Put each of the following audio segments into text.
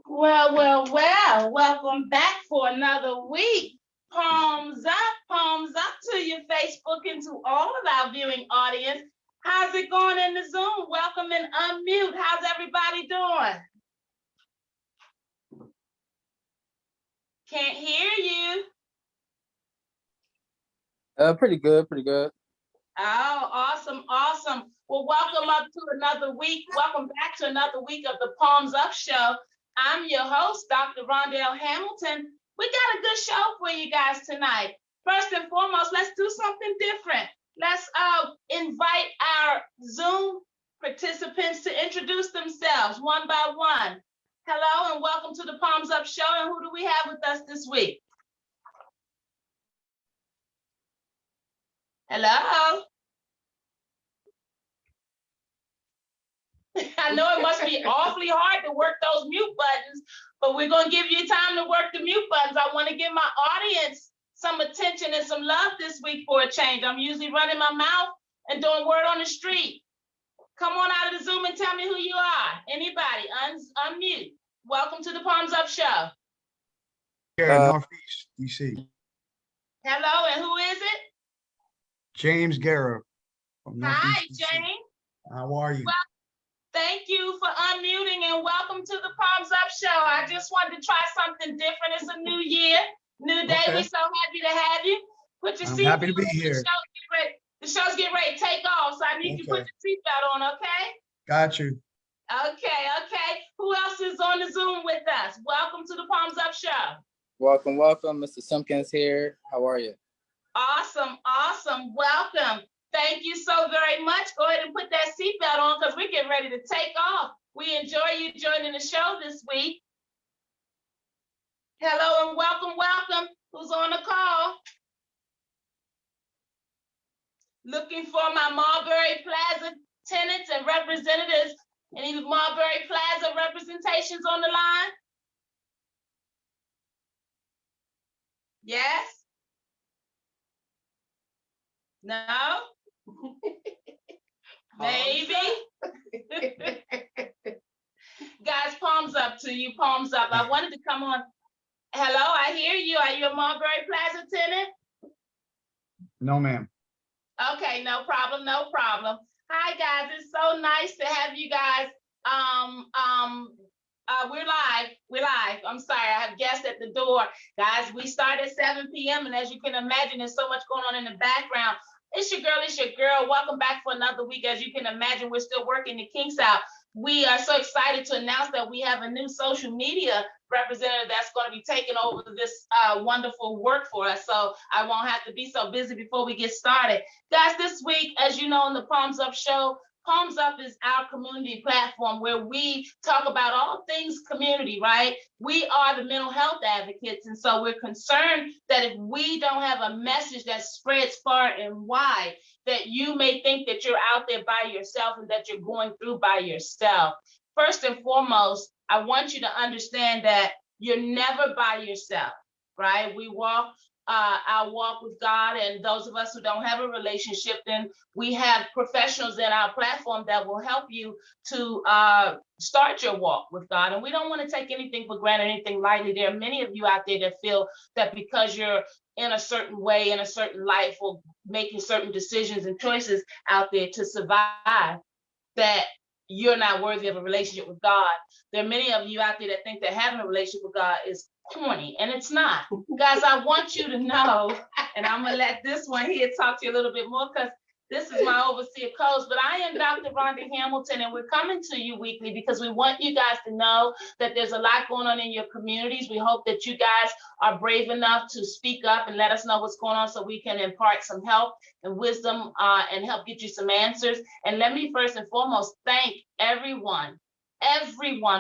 Well, welcome back for another week. Palms up to your Facebook and to all of our viewing audience. How's it going in the Zoom? Welcome and unmute. How's everybody doing? Can't hear you. Pretty good. Oh, awesome. Well, welcome up to another week. Welcome back to another week of the Palms Up Show. I'm your host, Dr. Rondell Hamilton. We got a good show for you guys tonight. First and foremost, let's do something different. Let's invite our Zoom participants to introduce themselves one by one. Hello and welcome to the Palms Up Show. And who do we have with us this week? Hello. I know it must be awfully hard to work those mute buttons, but we're going to give you time to work the mute buttons. I want to give my audience some attention and some love this week for a change. I'm usually running my mouth and doing word on the street. Come on out of the Zoom and tell me who you are. Anybody, unmute. Welcome to the Palms Up Show. Northeast DC. Hello, and who is it? James Guerra from Northeast Hi, DC. James. How are you? Well, thank you for unmuting and welcome to the Palms Up Show. I just wanted to try something different. It's a new year, new day. Okay. We're so happy to have you. Put your I'm seatbelt happy to be on. here. The show's getting ready to take off, so I need you to put Okay. your seatbelt on, okay? Got you. Okay. Who else is on the Zoom with us? Welcome to the Palms Up Show. Welcome. Mr. Simpkins here. How are you? Awesome. Welcome. Thank you so very much. Go ahead and put that seatbelt on because we're getting ready to take off. We enjoy you joining the show this week. Hello and welcome. Who's on the call? Looking for my Marbury Plaza tenants and representatives. Any Marbury Plaza representations on the line? Yes? No? Maybe? Guys, palms up to you, palms up. I wanted to come on. Hello, I hear you. Are you a Marbury Plaza tenant? No, ma'am. Okay, no problem. Hi guys, it's so nice to have you guys. We're live. I'm sorry, I have guests at the door. Guys, we start at 7 p.m. and as you can imagine, there's so much going on in the background. It's your girl. Welcome back for another week. As you can imagine, we're still working the kinks out. We are so excited to announce that we have a new social media representative that's going to be taking over this wonderful work for us. So I won't have to be so busy before we get started. Guys, this week, as you know, on the Palms Up Show, Palms Up is our community platform where we talk about all things community, right? We are the mental health advocates. And so we're concerned that if we don't have a message that spreads far and wide, that you may think that you're out there by yourself and that you're going through by yourself. First and foremost, I want you to understand that you're never by yourself, right? We walk our walk with God, and those of us who don't have a relationship, then we have professionals in our platform that will help you to start your walk with God. And we don't want to take anything for granted, anything lightly. There are many of you out there that feel that because you're in a certain way, in a certain life, or making certain decisions and choices out there to survive, that you're not worthy of a relationship with God. There are many of you out there that think that having a relationship with God is corny, and it's not. Guys, I want you to know, and I'm going to let this one here talk to you a little bit more because this is my overseer coach, but I am Dr. Rhonda Hamilton, and we're coming to you weekly because we want you guys to know that there's a lot going on in your communities. We hope that you guys are brave enough to speak up and let us know what's going on so we can impart some help and wisdom and help get you some answers. And let me first and foremost thank everyone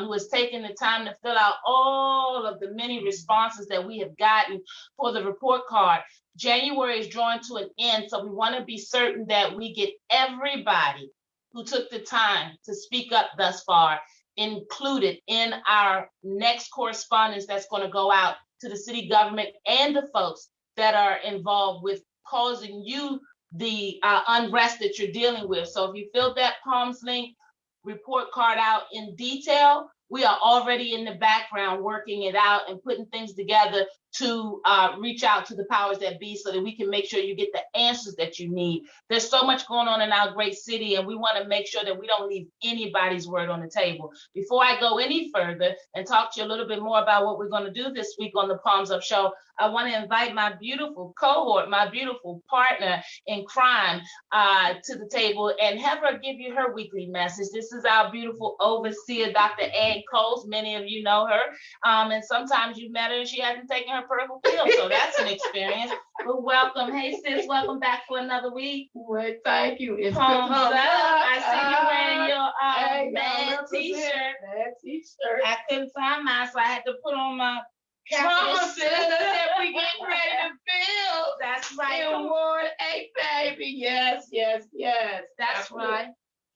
who has taken the time to fill out all of the many responses that we have gotten for the report card. January is drawing to an end, so we want to be certain that we get everybody who took the time to speak up thus far included in our next correspondence that's going to go out to the city government and the folks that are involved with causing you the unrest that you're dealing with. So if you filled that Palms Link report card out in detail, we are already in the background working it out and putting things together to reach out to the powers that be so that we can make sure you get the answers that you need. There's so much going on in our great city, and we want to make sure that we don't leave anybody's word on the table. Before I go any further and talk to you a little bit more about what we're going to do this week on the Palms Up Show, I want to invite my beautiful cohort, my beautiful partner in crime to the table and have her give you her weekly message. This is our beautiful overseer, Dr. Ann Coles. Many of you know her, and sometimes you met her and she hasn't taken her purple pill, so that's an experience. But welcome. Hey, sis, welcome back for another week. Well, thank you. It's Palms up. I see you wearing your Hey, bad t-shirt. Bad t-shirt. I couldn't find mine, so I had to put on my Trauma capital center that we getting ready to build. That's right. In Ward 8, baby. Yes. That's right.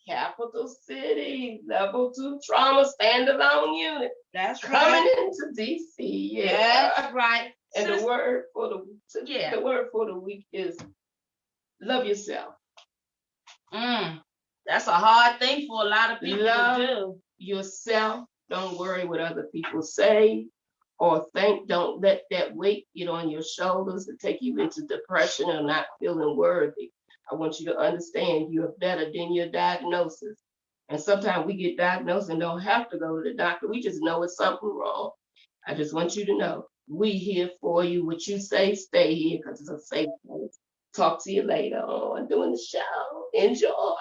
Capital City, level 2 trauma standalone unit. That's Coming right. into DC. Yeah. That's right. And Sis- the word for the week is love yourself. That's a hard thing for a lot of people Love to do. yourself. Don't worry what other people say or think. Don't let that weight get on your shoulders and take you into depression or not feeling worthy. I want you to understand you're better than your diagnosis. And sometimes we get diagnosed and don't have to go to the doctor. We just know it's something wrong. I just want you to know we here for you. What you say, stay here because it's a safe place. Talk to you later on doing the show. Enjoy.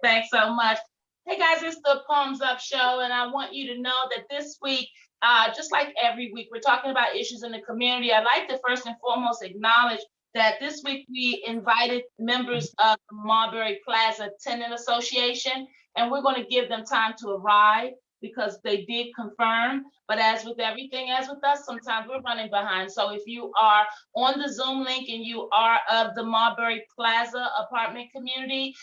Thanks so much. Hey guys, it's the Palms Up Show, and I want you to know that this week, just like every week, we're talking about issues in the community. I'd like to first and foremost acknowledge that this week we invited members of the Marbury Plaza Tenant Association, and we're going to give them time to arrive because they did confirm. But as with everything, as with us, sometimes we're running behind. So if you are on the Zoom link and you are of the Marbury Plaza apartment community,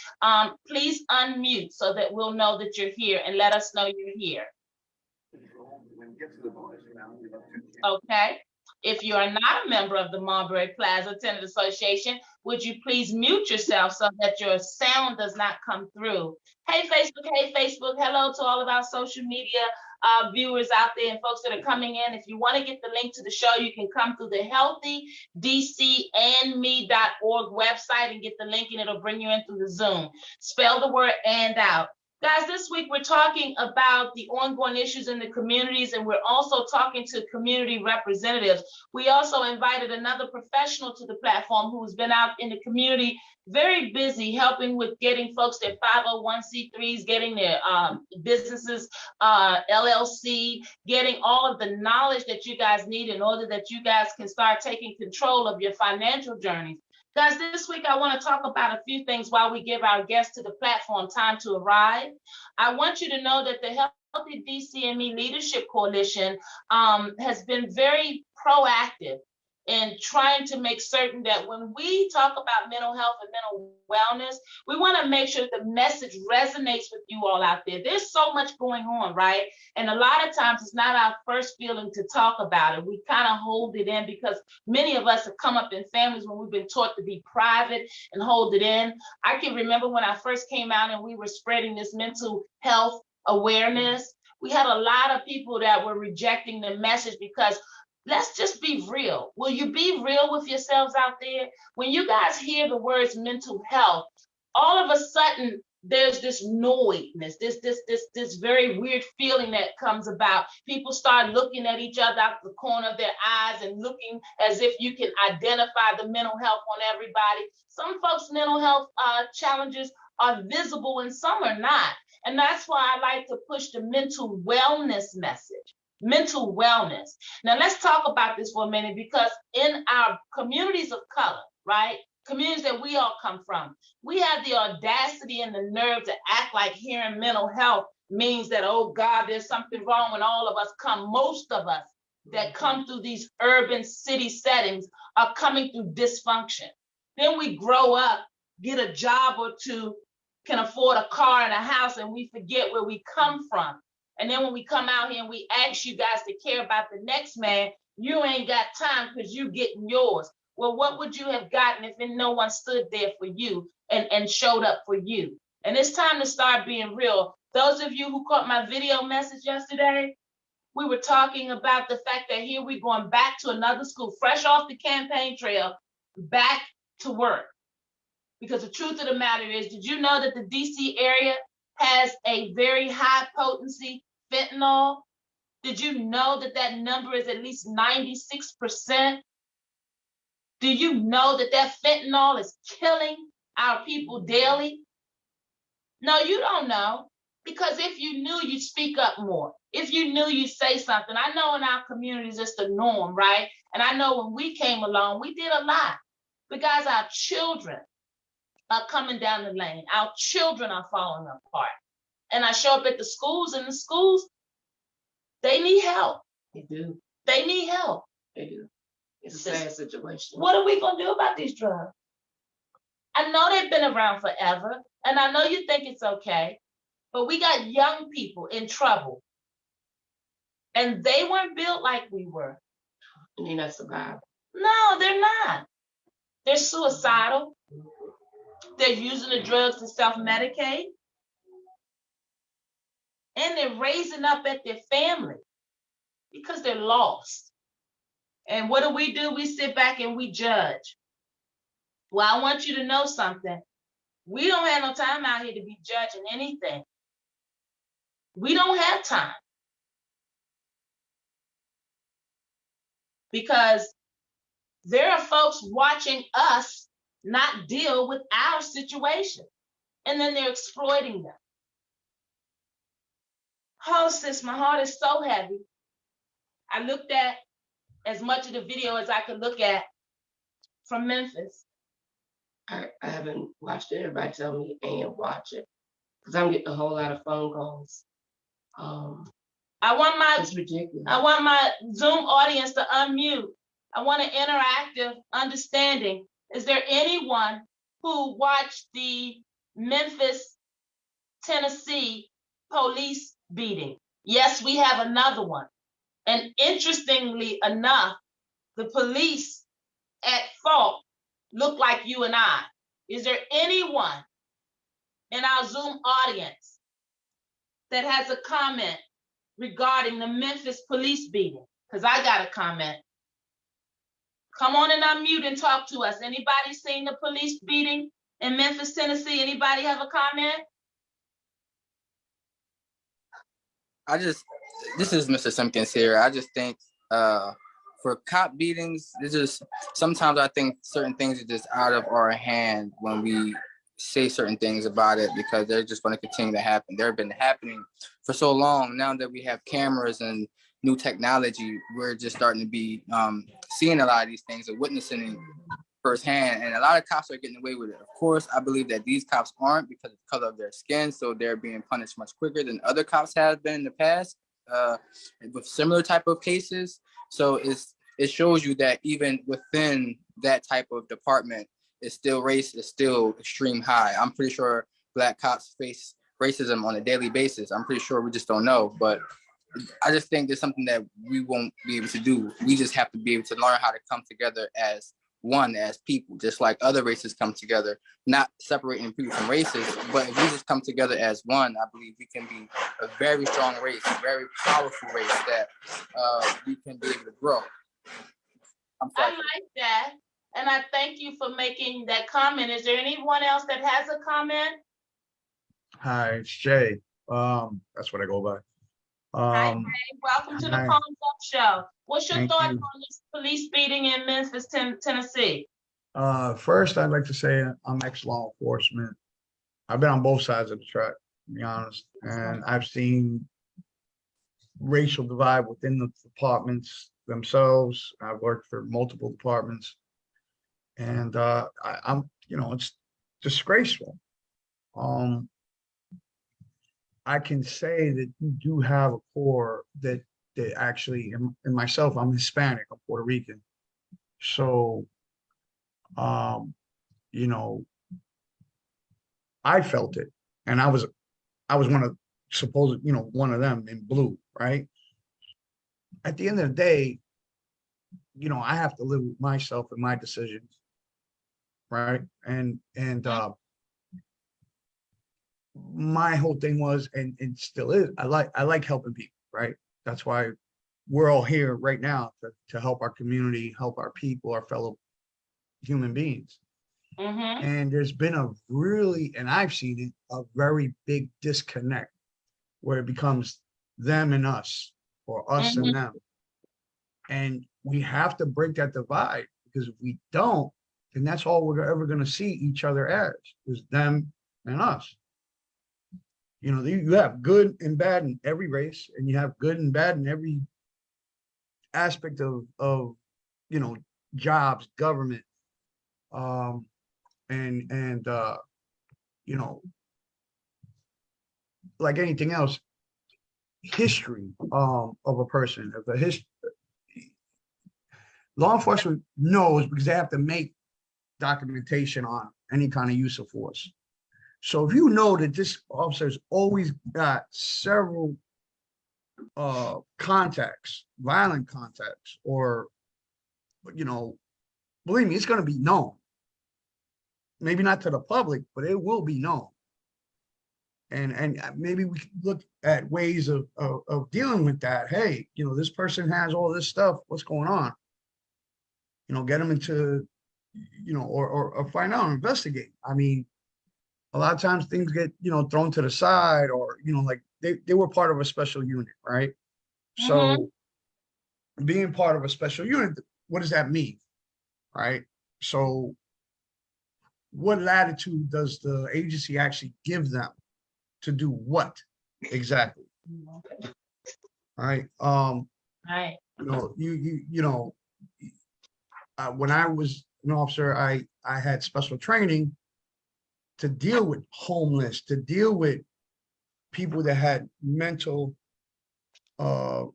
please unmute so that we'll know that you're here and let us know you're here. Okay. If you are not a member of the Marbury Plaza Tenant Association, would you please mute yourself so that your sound does not come through? Hey, Facebook. Hello to all of our social media viewers out there and folks that are coming in. If you want to get the link to the show, you can come through the healthydcandme.org website and get the link, and it'll bring you in through the Zoom. Spell the word "and" out. Guys, this week we're talking about the ongoing issues in the communities, and we're also talking to community representatives. We also invited another professional to the platform who's been out in the community, very busy helping with getting folks their 501c3s, getting their businesses, LLC, getting all of the knowledge that you guys need in order that you guys can start taking control of your financial journeys. Guys, this week I want to talk about a few things while we give our guests to the platform time to arrive. I want you to know that the Healthy DCME Leadership Coalition has been very proactive in trying to make certain that when we talk about mental health and mental wellness, we want to make sure the message resonates with you all out there. There's so much going on, right? And a lot of times it's not our first feeling to talk about it. We kind of hold it in because many of us have come up in families when we've been taught to be private and hold it in. I can remember when I first came out and we were spreading this mental health awareness, we had a lot of people that were rejecting the message because let's just be real. Will you be real with yourselves out there? When you guys hear the words mental health, all of a sudden there's this noise, this very weird feeling that comes about. People start looking at each other out the corner of their eyes and looking as if you can identify the mental health on everybody. Some folks' mental health challenges are visible and some are not. And that's why I like to push the mental wellness message. Mental wellness. Now let's talk about this for a minute, because in our communities of color, right? Communities that we all come from, we have the audacity and the nerve to act like hearing mental health means that, oh God, there's something wrong when all of us come. Most of us that come through these urban city settings are coming through dysfunction. Then we grow up, get a job or two, can afford a car and a house, and we forget where we come from. And then when we come out here and we ask you guys to care about the next man, you ain't got time because you getting yours. Well, what would you have gotten if no one stood there for you and showed up for you? And it's time to start being real. Those of you who caught my video message yesterday, we were talking about the fact that here we're going back to another school, fresh off the campaign trail, back to work. Because the truth of the matter is, did you know that the DC area has a very high potency fentanyl? Did you know that that number is at least 96%? Do you know that that fentanyl is killing our people daily? No, you don't know. Because if you knew, you'd speak up more. If you knew, you'd say something. I know in our communities, it's the norm, right? And I know when we came along, we did a lot. Because our children are coming down the lane. Our children are falling apart. And I show up at the schools, and the schools, they need help. They do. They need help. They do. It's a sad situation. What are we going to do about these drugs? I know they've been around forever, and I know you think it's okay, but we got young people in trouble. And they weren't built like we were. And they're not surviving. No, they're not. They're suicidal. They're using the drugs to self-medicate. And they're raising up at their family because they're lost. And what do? We sit back and we judge. Well, I want you to know something. We don't have no time out here to be judging anything. We don't have time. Because there are folks watching us not deal with our situation. And then they're exploiting them. Oh, sis, my heart is so heavy. I looked at as much of the video as I could look at from Memphis. I haven't watched it. Everybody tell me and watch it. Because I'm getting a whole lot of phone calls. It's ridiculous. I want my Zoom audience to unmute. I want an interactive understanding. Is there anyone who watched the Memphis, Tennessee police beating? Yes, we have another one. And interestingly enough, the police at fault look like you and I. Is there anyone in our Zoom audience that has a comment regarding the Memphis police beating? Because I got a comment. Come on and unmute and talk to us. Anybody seen the police beating in Memphis, Tennessee? Anybody have a comment? This is Mr. Simpkins here. I just think for cop beatings, it's just, sometimes I think certain things are just out of our hand when we say certain things about it, because they're just going to continue to happen. They've been happening for so long. Now that we have cameras and new technology, we're just starting to be seeing a lot of these things and witnessing it firsthand. And a lot of cops are getting away with it. Of course, I believe that these cops aren't, because of the color of their skin, so they're being punished much quicker than other cops have been in the past with similar type of cases. So it shows you that even within that type of department, race is still extreme high. I'm pretty sure Black cops face racism on a daily basis. I'm pretty sure we just don't know. But I just think there's something that we won't be able to do. We just have to be able to learn how to come together as one, as people, just like other races come together, not separating people from races, but if we just come together as one, I believe we can be a very strong race, a very powerful race that we can be able to grow. I like that. And I thank you for making that comment. Is there anyone else that has a comment? Hi, it's Jay. That's what I go by. Hi, Jay. Welcome to the hi. Palms Up Show. What's your Thank thoughts you. on this police beating in Memphis, Tennessee? First, I'd like to say I'm ex-law enforcement. I've been on both sides of the track, to be honest, and I've seen racial divide within the departments themselves. I've worked for multiple departments, and I'm, it's disgraceful. I can say that you do have a core that actually, and myself, I'm Hispanic, I'm Puerto Rican. So, I felt it, and I was one of one of them in blue, right? At the end of the day, I have to live with myself and my decisions, right? And my whole thing was, and still is, I like helping people, right? That's why we're all here right now to help our community, help our people, our fellow human beings. Mm-hmm. And there's been and I've seen it, a very big disconnect where it becomes them and us, or us Mm-hmm. and them. And we have to break that divide, because if we don't, then that's all we're ever going to see each other as, is them and us. You have good and bad in every race, and you have good and bad in every aspect of jobs, government, and you know, like anything else, history of a person, of a history. Law enforcement knows, because they have to make documentation on any kind of use of force. So if you know that this officer's always got several contacts, violent contacts, or believe me, it's going to be known. Maybe not to the public, but it will be known. And maybe we can look at ways of dealing with that. Hey, this person has all this stuff. What's going on? Get them into, or find out, investigate. I mean, a lot of times things get, thrown to the side, or, like they were part of a special unit, right? Mm-hmm. So being part of a special unit, what does that mean? Right? So what latitude does the agency actually give them to do what exactly? All right. Right. When I was an officer, I had special training to deal with homeless, to deal with people that had mental, to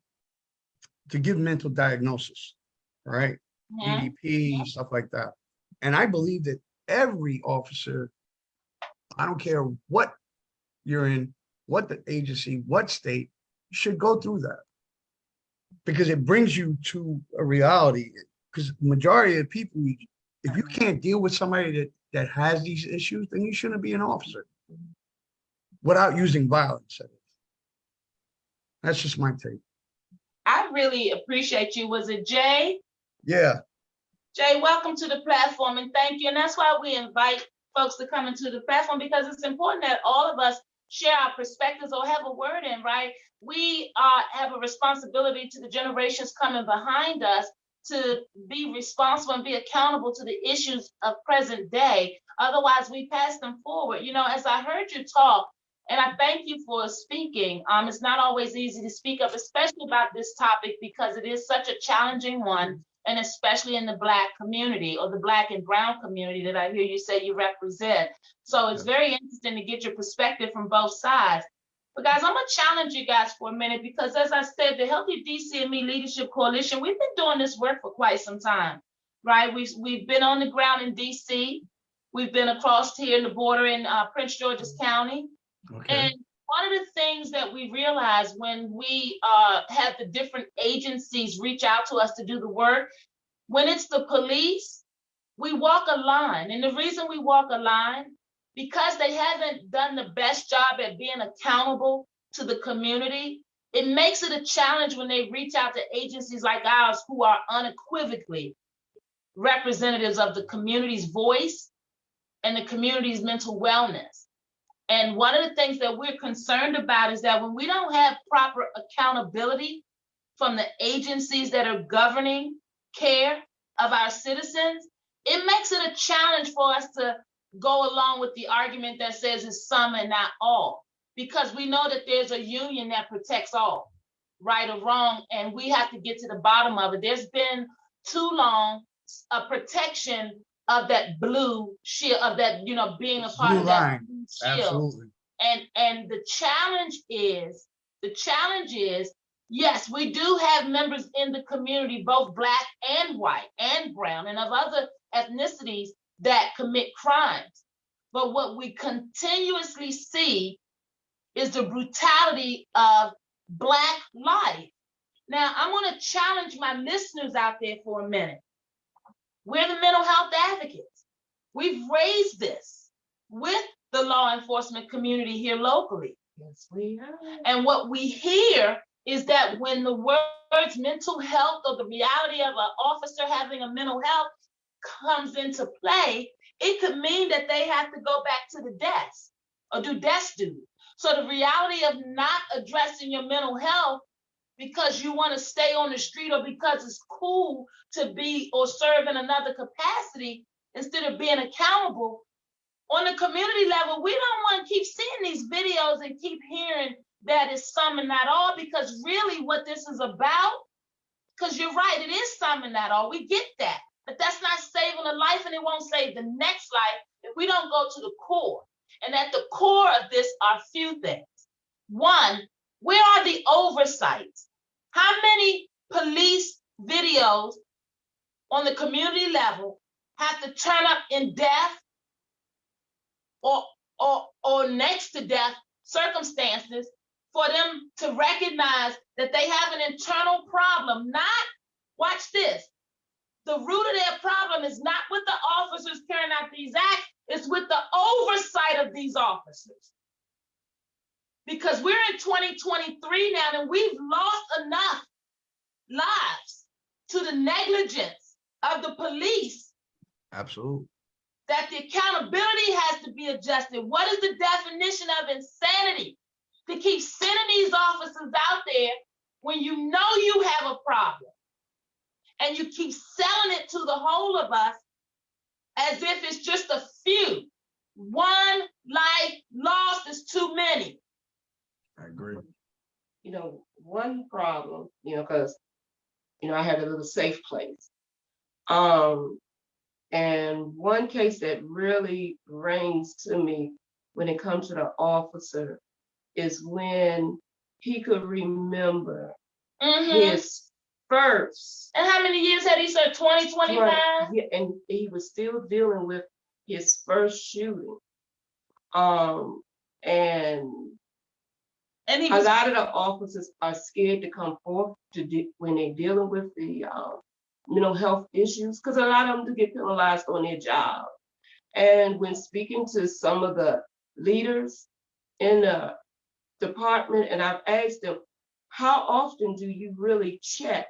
give mental diagnosis, right? Mm-hmm. EDP, stuff like that. And I believe that every officer, I don't care what you're in, what the agency, what state, should go through that, because it brings you to a reality. Because the majority of people, if you can't deal with somebody that has these issues, then you shouldn't be an officer without using violence. That's just my take. I really appreciate you. Was it Jay? Yeah. Jay, welcome to the platform, and thank you. And that's why we invite folks to come into the platform, because it's important that all of us share our perspectives or have a word in, right? We have a responsibility to the generations coming behind us to be responsible and be accountable to the issues of present day. Otherwise, we pass them forward. As I heard you talk, and I thank you for speaking. It's not always easy to speak up, especially about this topic, because it is such a challenging one, and especially in the Black community, or the Black and Brown community that I hear you say you represent. So it's very interesting to get your perspective from both sides. But guys, I'm gonna challenge you guys for a minute, because as I said, the Healthy DCME Leadership Coalition, we've been doing this work for quite some time, right? We've been on the ground in DC. We've been across here in the border in Prince George's County. Okay. And one of the things that we realize when we have the different agencies reach out to us to do the work, when it's the police, we walk a line. And the reason we walk a line, because they haven't done the best job at being accountable to the community, it makes it a challenge when they reach out to agencies like ours, who are unequivocally representatives of the community's voice and the community's mental wellness. And one of the things that we're concerned about is that when we don't have proper accountability from the agencies that are governing care of our citizens, it makes it a challenge for us to go along with the argument that says it's some and not all, because we know that there's a union that protects all, right or wrong, and we have to get to the bottom of it. There's been too long a protection of that blue shield, of that, being a part Blue of that line. blue shield. Absolutely. And the challenge is, yes, we do have members in the community, both Black and white and brown and of other ethnicities, that commit crimes. But what we continuously see is the brutality of Black life. Now, I want to challenge my listeners out there for a minute. We're the mental health advocates. We've raised this with the law enforcement community here locally. Yes, we have. And what we hear is that when the words mental health or the reality of an officer having a mental health comes into play, it could mean that they have to go back to the desk or do desk duty. So the reality of not addressing your mental health because you want to stay on the street or because it's cool to be or serve in another capacity instead of being accountable, on the community level, we don't want to keep seeing these videos and keep hearing that it's some and not all, because really what this is about, because you're right, it is some and not all. We get that, but that's not saving a life, and it won't save the next life if we don't go to the core. And at the core of this are a few things. One, where are the oversights? How many police videos on the community level have to turn up in death or next to death circumstances for them to recognize that they have an internal problem? Not, watch this, the root of their problem is not with the officers carrying out these acts, it's with the oversight of these officers. Because we're in 2023 now, and we've lost enough lives to the negligence of the police. Absolutely. That the accountability has to be adjusted. What is the definition of insanity? To keep sending these officers out there when you know you have a problem, and you keep selling it to the whole of us as if it's just a few. One life lost is too many. I agree. You know, one problem, because, I had a little safe place. And one case that really rings to me when it comes to the officer is when he could remember his first. And how many years had he served? 20, 25? Yeah, and he was still dealing with his first shooting. And a lot of the officers are scared to come forth when they're dealing with the mental health issues, because a lot of them do get penalized on their job. And when speaking to some of the leaders in the department, and I've asked them, how often do you really check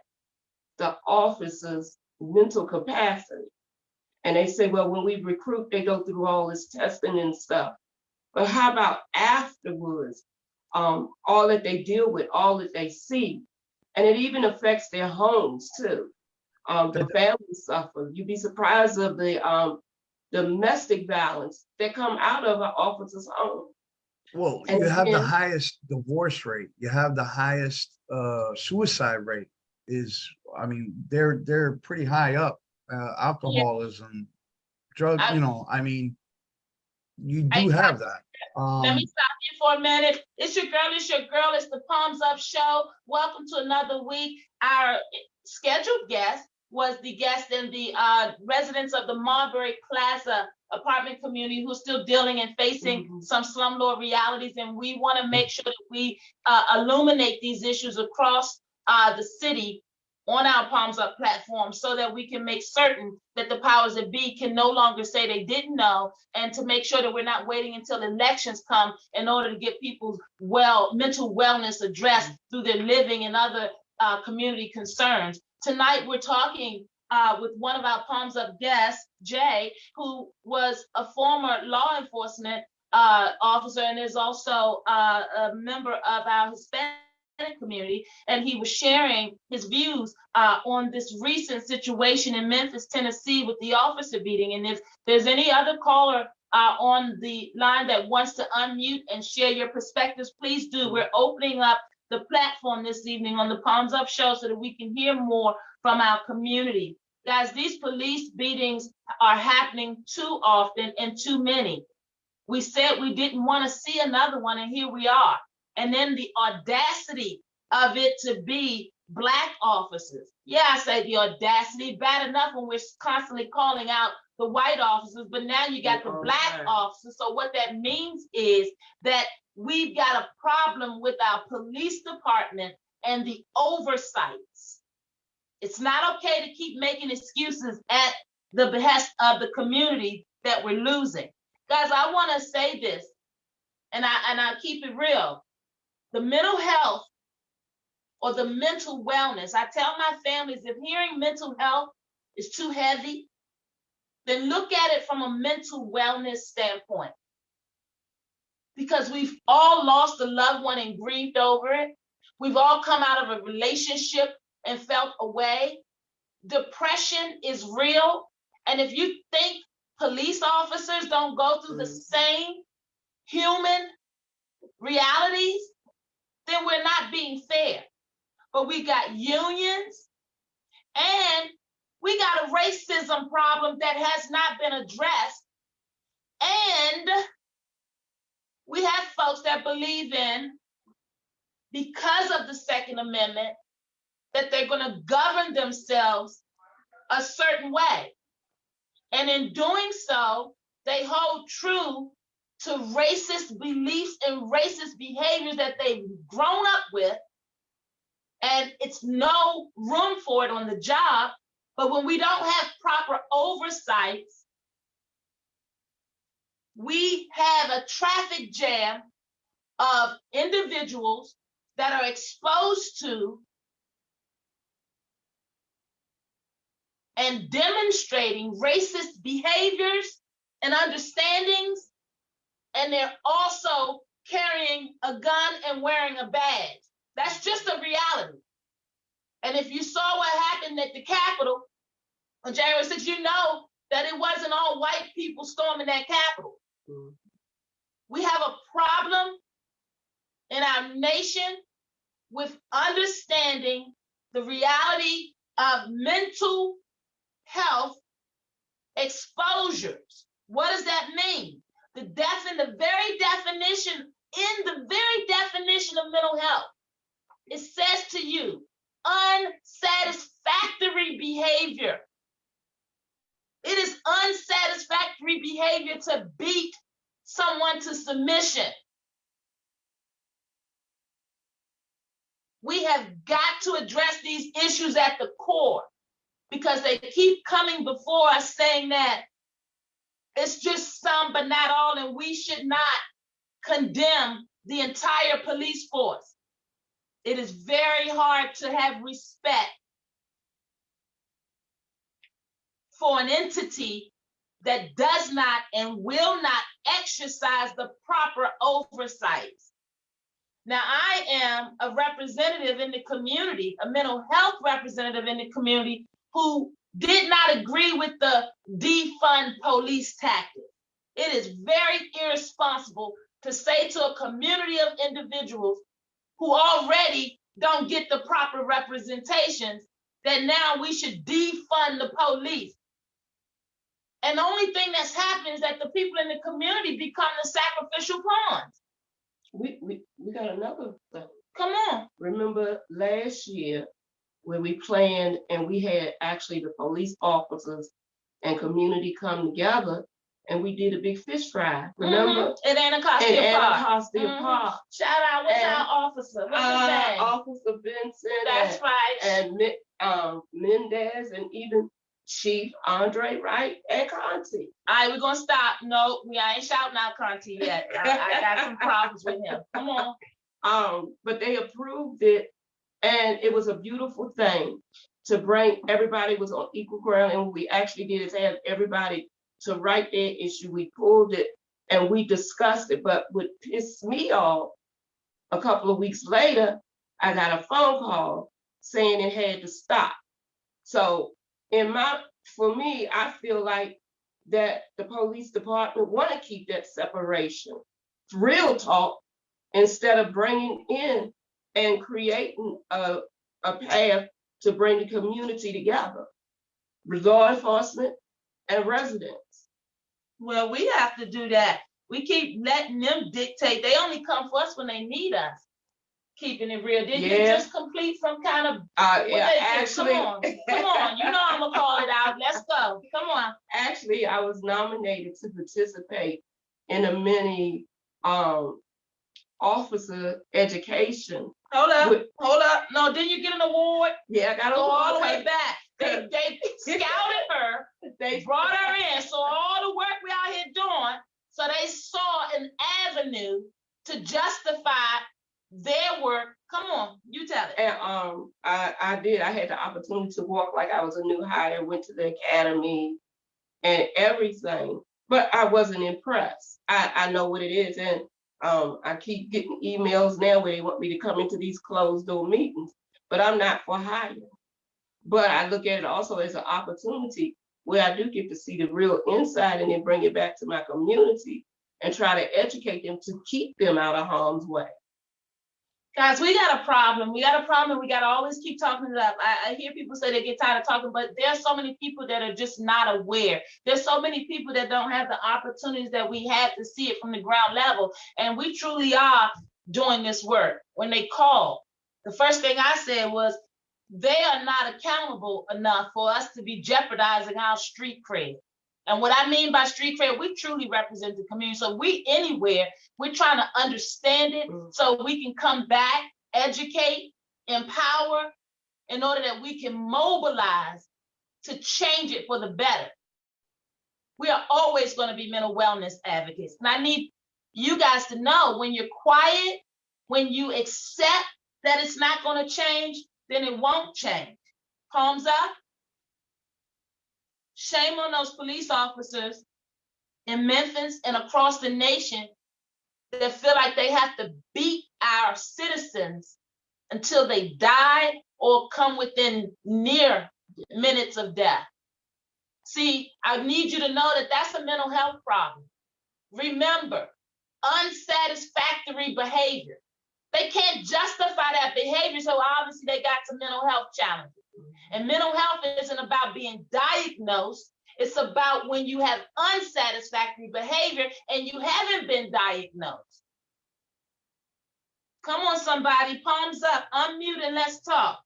the officers' mental capacity? And they say, well, when we recruit, they go through all this testing and stuff. But how about afterwards? All that they deal with, all that they see. And it even affects their homes too. The families suffer. You'd be surprised of the domestic violence that come out of an officer's home. Well, and you have the highest divorce rate. You have the highest suicide rate. They're pretty high up. Alcoholism, drugs. You do have that. Let me stop you for a minute. It's your girl. It's the Palms Up Show. Welcome to another week. Our scheduled guest was the guest in the residents of the Marbury Plaza apartment community who's still dealing and facing some slumlord realities. And we want to make sure that we illuminate these issues across the city on our Palms Up platform, so that we can make certain that the powers that be can no longer say they didn't know, and to make sure that we're not waiting until elections come in order to get people's mental wellness addressed through their living and other community concerns. Tonight, we're talking with one of our Palms Up guests, Jay, who was a former law enforcement officer and is also a member of our Hispanic community, and he was sharing his views on this recent situation in Memphis, Tennessee with the officer beating. And if there's any other caller on the line that wants to unmute and share your perspectives, please do. We're opening up the platform this evening on the Palms Up Show so that we can hear more from our community. Guys, these police beatings are happening too often and too many. We said we didn't want to see another one, and here we are. And then the audacity of it to be Black officers. Yeah, I say the audacity. Bad enough when we're constantly calling out the white officers, but now you got the Black officers. So what that means is that we've got a problem with our police department and the oversights. It's not okay to keep making excuses at the behest of the community that we're losing. Guys, I want to say this, and I keep it real. The mental health or the mental wellness, I tell my families, if hearing mental health is too heavy, then look at it from a mental wellness standpoint. Because we've all lost a loved one and grieved over it. We've all come out of a relationship and felt away. Depression is real. And if you think police officers don't go through the same human realities, then we're not being fair. But we got unions and we got a racism problem that has not been addressed. And we have folks that believe in, because of the Second Amendment, that they're going to govern themselves a certain way. And in doing so, they hold true to racist beliefs and racist behaviors that they've grown up with. And it's no room for it on the job. But when we don't have proper oversights, we have a traffic jam of individuals that are exposed to and demonstrating racist behaviors and understandings, and they're also carrying a gun and wearing a badge. That's just a reality. And if you saw what happened at the Capitol on January 6th, you know that it wasn't all white people storming that Capitol. Mm-hmm. We have a problem in our nation with understanding the reality of mental health exposures. What does that mean? The very definition of mental health, it says to you, unsatisfactory behavior. It is unsatisfactory behavior to beat someone to submission. We have got to address these issues at the core, because they keep coming before us saying that it's just some but not all, and we should not condemn the entire police force. It is very hard to have respect for an entity that does not and will not exercise the proper oversights. Now, I am a representative in the community, a mental health representative in the community, who did not agree with the defund police tactic. It is very irresponsible to say to a community of individuals who already don't get the proper representations that now we should defund the police. And the only thing that's happened is that the people in the community become the sacrificial pawns. We got another thing. Come on. Remember last year when we planned and we had actually the police officers and community come together and we did a big fish fry. Remember? At Anacostia Park. Shout out, what's our officer? What's his name? Officer Vincent. That's right. And Mendez and even Chief Andre Wright and Conti. All right, we're gonna stop. No, we ain't shouting out Conti yet. I got some problems with him. Come on. But they approved it, and it was a beautiful thing to bring everybody was on equal ground. And what we actually did is have everybody to write their issue. We pulled it and we discussed it. But what pissed me off, a couple of weeks later, I got a phone call saying it had to stop. So for me, I feel like that the police department want to keep that separation. Real talk, instead of bringing in and creating a path to bring the community together, law enforcement and residents. Well, we have to do that. We keep letting them dictate. They only come for us when they need us. keeping it real. Did you Yeah. just complete some kind of Yeah, what they do? actually, Come on. You know I'm gonna call it out. Let's go. Come on. actually, I was nominated to participate in a mini officer education. Hold up. With- Hold up. No, didn't you get an award? Yeah, I got Go all the award. way back. They scouted her. They brought her in. So all the work we out here doing. So they saw an avenue to justify their work. Come on, you tell it. And I did. I had the opportunity to walk like I was a new hire, went to the academy and everything, but I wasn't impressed. I know what it is, and I keep getting emails now where they want me to come into these closed door meetings, but I'm not for hire. But I look at it also as an opportunity where I do get to see the real inside and then bring it back to my community and try to educate them to keep them out of harm's way. Guys, we got a problem. We got a problem. We got to always keep talking it up. I hear people say they get tired of talking, but there's so many people that are just not aware. There's so many people that don't have the opportunities that we have to see it from the ground level. And we truly are doing this work. When they call, the first thing I said was, they are not accountable enough for us to be jeopardizing our street cred. And what I mean by street cred, we truly represent the community. So we anywhere, we're trying to understand it so we can come back, educate, empower, in order that we can mobilize to change it for the better. We are always going to be mental wellness advocates. And I need you guys to know, when you're quiet, when you accept that it's not going to change, then it won't change. Palms up. Shame on those police officers in Memphis and across the nation that feel like they have to beat our citizens until they die or come within near minutes of death. See, I need you to know that that's a mental health problem. Remember, unsatisfactory behavior. They can't justify that behavior, so obviously they got some mental health challenges. And mental health isn't about being diagnosed. It's about when you have unsatisfactory behavior and you haven't been diagnosed. Come on, somebody, palms up, unmute and let's talk.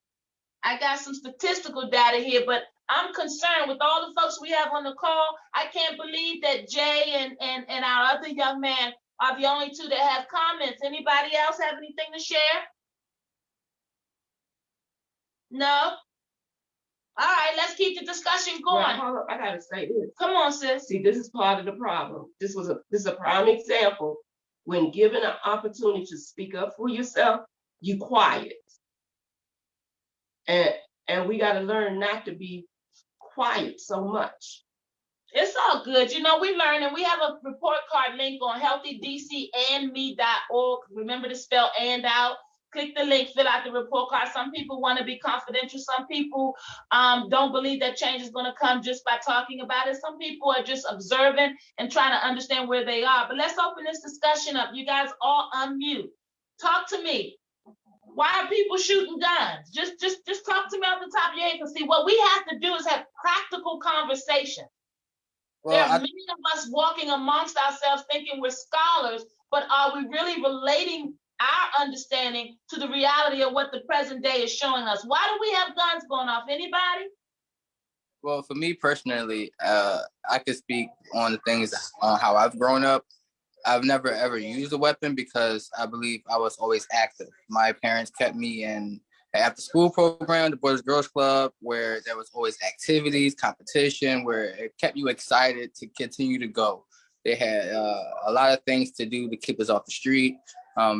I got some statistical data here, but I'm concerned with all the folks we have on the call. I can't believe that Jay and our other young man are the only two that have comments. Anybody else have anything to share? No? All right, let's keep the discussion going. Well, hold up, I gotta say this. Come on, sis. See, this is part of the problem. This is a prime example. When given an opportunity to speak up for yourself, you quiet. And we gotta learn not to be quiet so much. It's all good. You know, we learn, and we have a report card link on healthydcandme.org. Remember to spell and out. Click the link, fill out the report card. Some people want to be confidential. Some people don't believe that change is going to come just by talking about it. Some people are just observing and trying to understand where they are. But let's open this discussion up. You guys all unmute. Talk to me. Why are people shooting guns? Just talk to me off the top of your head. Because see, what we have to do is have practical conversation. Well, there are many of us walking amongst ourselves thinking we're scholars, but are we really relating our understanding to the reality of what the present day is showing us? Why do we have guns going off? Anybody? Well, for me personally, I could speak on the things on how I've grown up. I've never ever used a weapon because I believe I was always active. My parents kept me in an after school program, the Boys and Girls Club, where there was always activities, competition, where it kept you excited to continue to go. They had a lot of things to do to keep us off the street,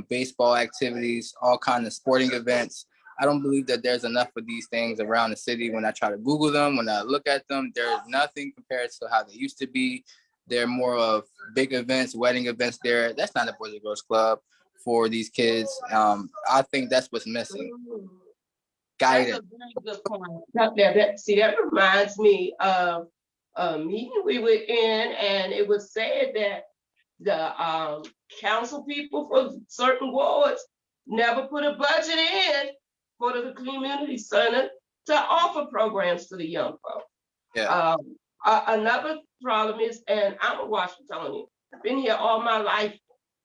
baseball activities, all kinds of sporting events. I don't believe that there's enough of these things around the city. When I try to Google them, when I look at them, there's nothing compared to how they used to be. They're more of big events, wedding events there. That's not a Boys and Girls Club for these kids. I think that's what's missing. Guidance. That's a very good point. That reminds me of a meeting we were in, and it was said that the council people for certain wards never put a budget in for the community center to offer programs to the young folks. Yeah. Another problem is, and I'm a Washingtonian, been here all my life,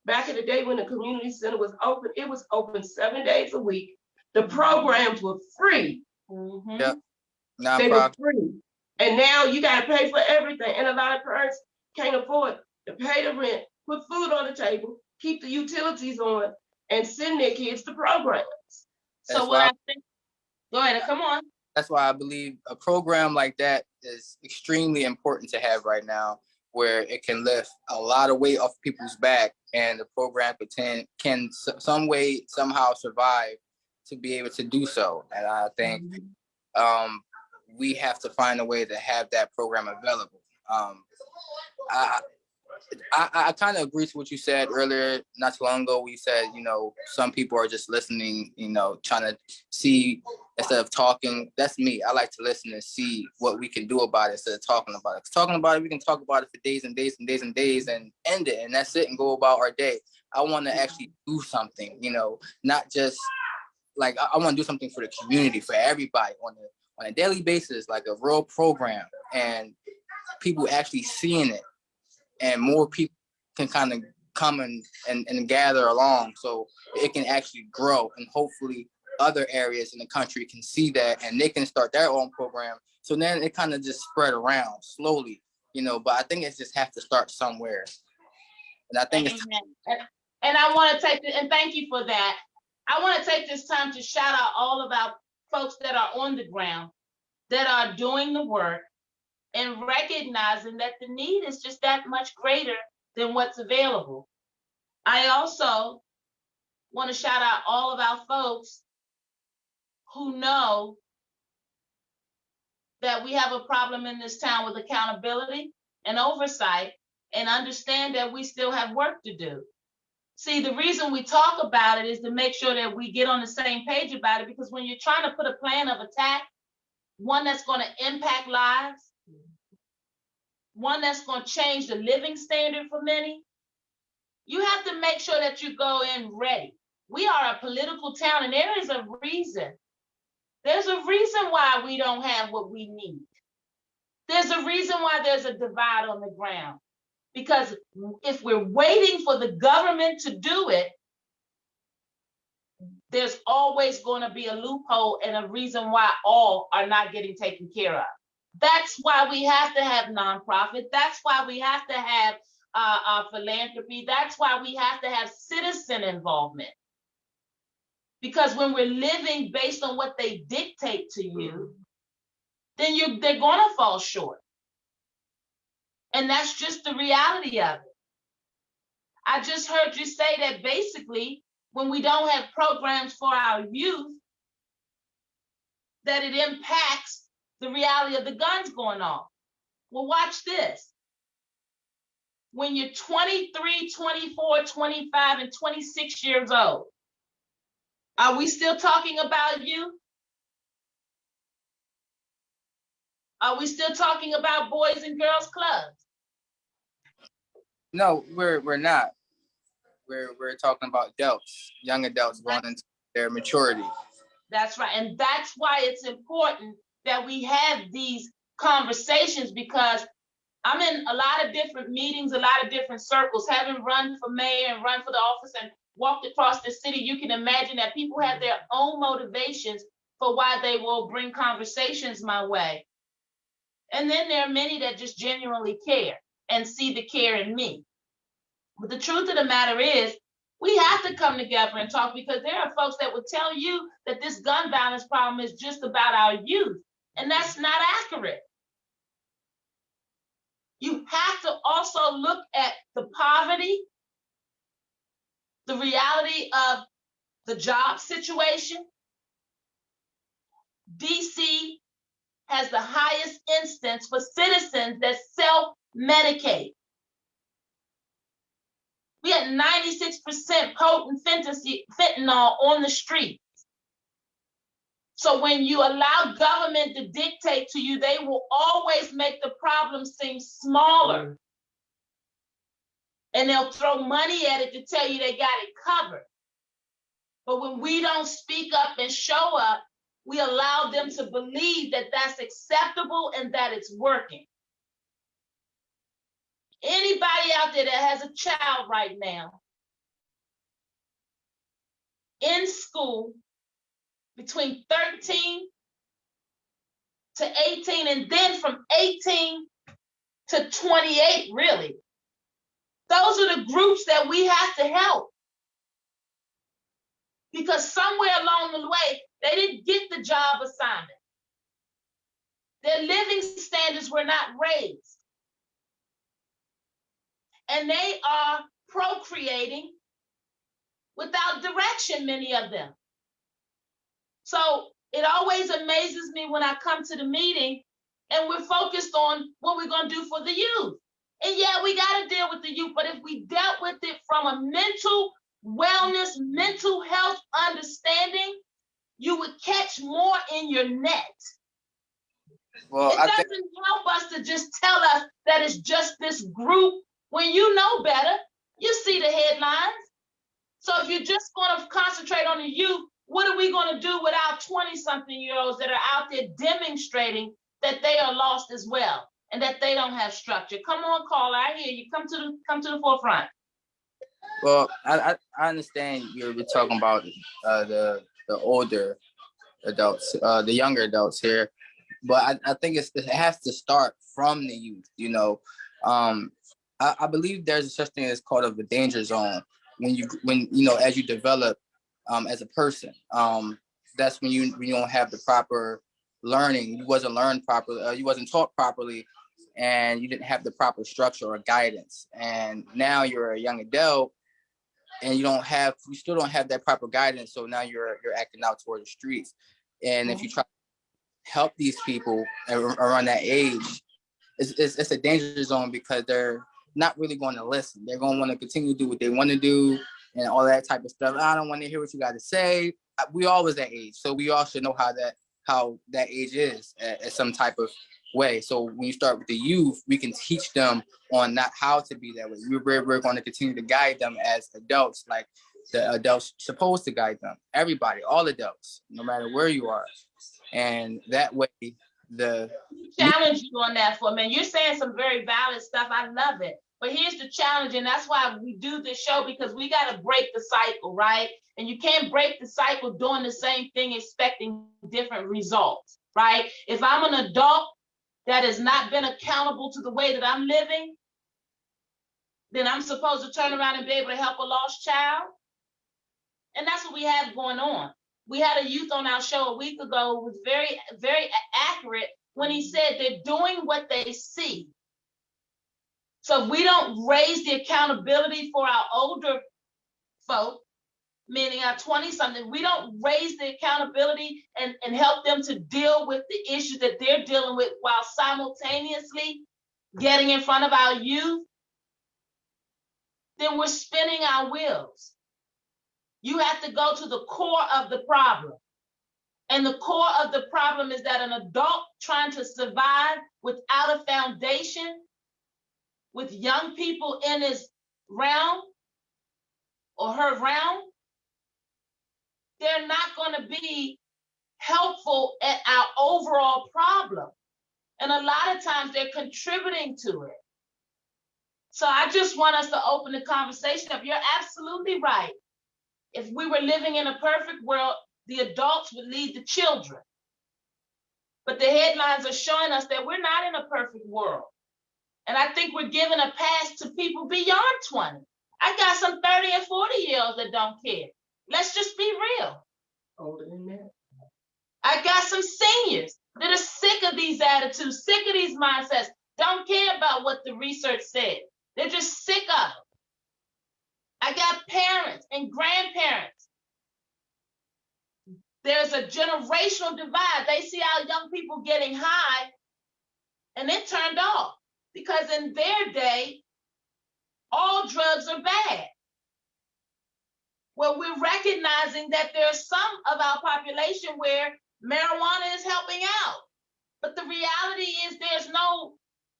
Back in the day when the community center was open, it was open 7 days a week. The programs were free. Mhm. Yep. Not They were problem. free. And now you got to pay for everything. And a lot of parents can't afford to pay the rent, put food on the table, keep the utilities on, and send their kids to programs. So That's what why I think, go ahead, come on. that's why I believe a program like that is extremely important to have right now, where it can lift a lot of weight off people's back, and the program can some way somehow survive to be able to do so. And I think we have to find a way to have that program available. I, I kind of agree with what you said earlier, not too long ago. We said, some people are just listening, trying to see instead of talking. That's me. I like to listen and see what we can do about it instead of talking about it. 'Cause talking about it, we can talk about it for days and days and days and days and end it, and that's it, and go about our day. I want to actually do something, not just like I want to do something for the community, for everybody on a daily basis, like a real program, and people actually seeing it, and more people can kind of come and gather along, so it can actually grow, and hopefully other areas in the country can see that, and they can start their own program. So then it kind of just spread around slowly, but I think it just have to start somewhere. And I think and I want to and thank you for that. I want to take this time to shout out all of our folks that are on the ground, that are doing the work, and recognizing that the need is just that much greater than what's available. I also want to shout out all of our folks who know that we have a problem in this town with accountability and oversight, and understand that we still have work to do. See, the reason we talk about it is to make sure that we get on the same page about it, because when you're trying to put a plan of attack, one that's going to impact lives, one that's going to change the living standard for many, you have to make sure that you go in ready. We are a political town, and there is a reason. There's a reason why we don't have what we need. There's a reason why there's a divide on the ground. Because if we're waiting for the government to do it, there's always going to be a loophole and a reason why all are not getting taken care of. That's why we have to have nonprofit. That's why we have to have philanthropy. That's why we have to have citizen involvement. Because when we're living based on what they dictate to you, then they're going to fall short. And that's just the reality of it. I just heard you say that basically, when we don't have programs for our youth, that it impacts the reality of the guns going off. Well, watch this. When you're 23, 24, 25, and 26 years old, are we still talking about youth? Are we still talking about boys and girls clubs? no, we're not. We're talking about adults, young adults going into their maturity. That's right. And that's why it's important that we have these conversations, because I'm in a lot of different meetings, a lot of different circles, having run for mayor and run for the office and walked across the city. You can imagine that people have their own motivations for why they will bring conversations my way. And then there are many that just genuinely care and see the care in me. But the truth of the matter is, we have to come together and talk, because there are folks that will tell you that this gun violence problem is just about our youth. And that's not accurate. You have to also look at the poverty, the reality of the job situation. DC has the highest instance for citizens that self-medicate. We had 96% potent fentanyl on the street. So when you allow government to dictate to you, they will always make the problem seem smaller. And they'll throw money at it to tell you they got it covered. But when we don't speak up and show up, we allow them to believe that that's acceptable and that it's working. Anybody out there that has a child right now, in school between 13 to 18, and then from 18 to 28, really. Those are the groups that we have to help. Because somewhere along the way, they didn't get the job assignment. Their living standards were not raised. And they are procreating without direction, many of them. So it always amazes me when I come to the meeting and we're focused on what we're going to do for the youth. And yeah, we got to deal with the youth, but if we dealt with it from a mental wellness, mental health understanding, you would catch more in your net. Well, it doesn't help us to just tell us that it's just this group when you know better. You see the headlines. So if you're just going to concentrate on the youth, what are we going to do with our 20-something-year-olds that are out there demonstrating that they are lost as well and that they don't have structure? Come on, caller, I hear you. Come to the forefront. Well, I understand you're talking about the older adults, the younger adults here, but I think it has to start from the youth. You know, I believe there's such thing as called a danger zone when you know, as you develop as a person. That's when you don't have the proper learning. You wasn't learned properly. You wasn't taught properly, and you didn't have the proper structure or guidance. And now you're a young adult, and you still don't have that proper guidance. So now you're acting out toward the streets. And if you try to help these people around that age, it's a danger zone because they're not really going to listen. They're going to want to continue to do what they want to do and all that type of stuff. I don't want to hear what you got to say. We all was that age, so we all should know how that age is at some type of way. So when you start with the youth, we can teach them on not how to be that way. We're going to continue to guide them as adults, like the adults supposed to guide them. Everybody, all adults, no matter where you are. And that way, challenge you on that for a minute. You're saying some very valid stuff. I love it. But here's the challenge, and that's why we do this show, because we got to break the cycle, right? And you can't break the cycle doing the same thing, expecting different results, right? If I'm an adult that has not been accountable to the way that I'm living, then I'm supposed to turn around and be able to help a lost child. And that's what we have going on. We had a youth on our show a week ago who was very, very accurate when he said they're doing what they see. So if we don't raise the accountability for our older folk, meaning our 20-something, we don't raise the accountability and help them to deal with the issues that they're dealing with while simultaneously getting in front of our youth, then we're spinning our wheels. You have to go to the core of the problem. And the core of the problem is that an adult trying to survive without a foundation, with young people in his realm or her realm, they're not going to be helpful at our overall problem. And a lot of times they're contributing to it. So I just want us to open the conversation up. You're absolutely right. If we were living in a perfect world, the adults would lead the children. But the headlines are showing us that we're not in a perfect world. And I think we're giving a pass to people beyond 20. I got some 30 and 40-year-olds that don't care. Let's just be real. Older than that. I got some seniors that are sick of these attitudes, sick of these mindsets, don't care about what the research said. They're just sick of it. I got parents and grandparents. There's a generational divide. They see our young people getting high and they're turned off because in their day, all drugs are bad. Well, we're recognizing that there's some of our population where marijuana is helping out. But the reality is there's no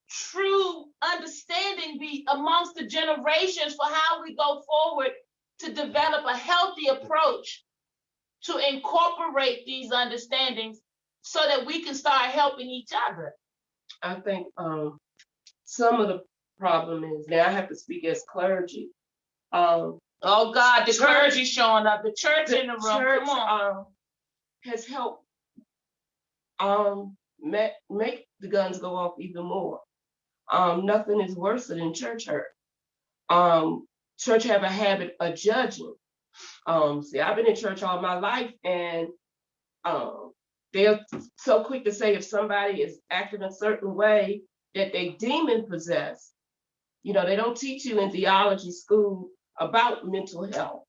true understanding amongst the generations for how we go forward to develop a healthy approach to incorporate these understandings so that we can start helping each other. I think some of the problem is, now I have to speak as clergy, Oh God, the Church- clergy showing up, the church in the room. church, Come on. has helped make the guns go off even more. Nothing is worse than church hurt. Church have a habit of judging. See, I've been in church all my life, and they're so quick to say if somebody is acting a certain way that they demon possessed. You know, they don't teach you in theology school about mental health.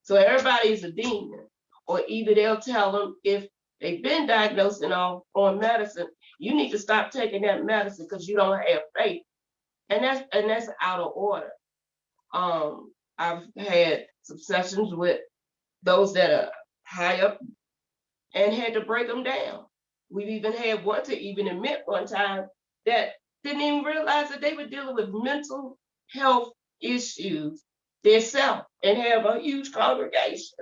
So everybody is a demon. Or either they'll tell them if they've been diagnosed and on medicine, you need to stop taking that medicine because you don't have faith. And that's out of order. I've had some sessions with those that are high up and had to break them down. We've even had one to even admit one time that didn't even realize that they were dealing with mental health issues themselves and have a huge congregation.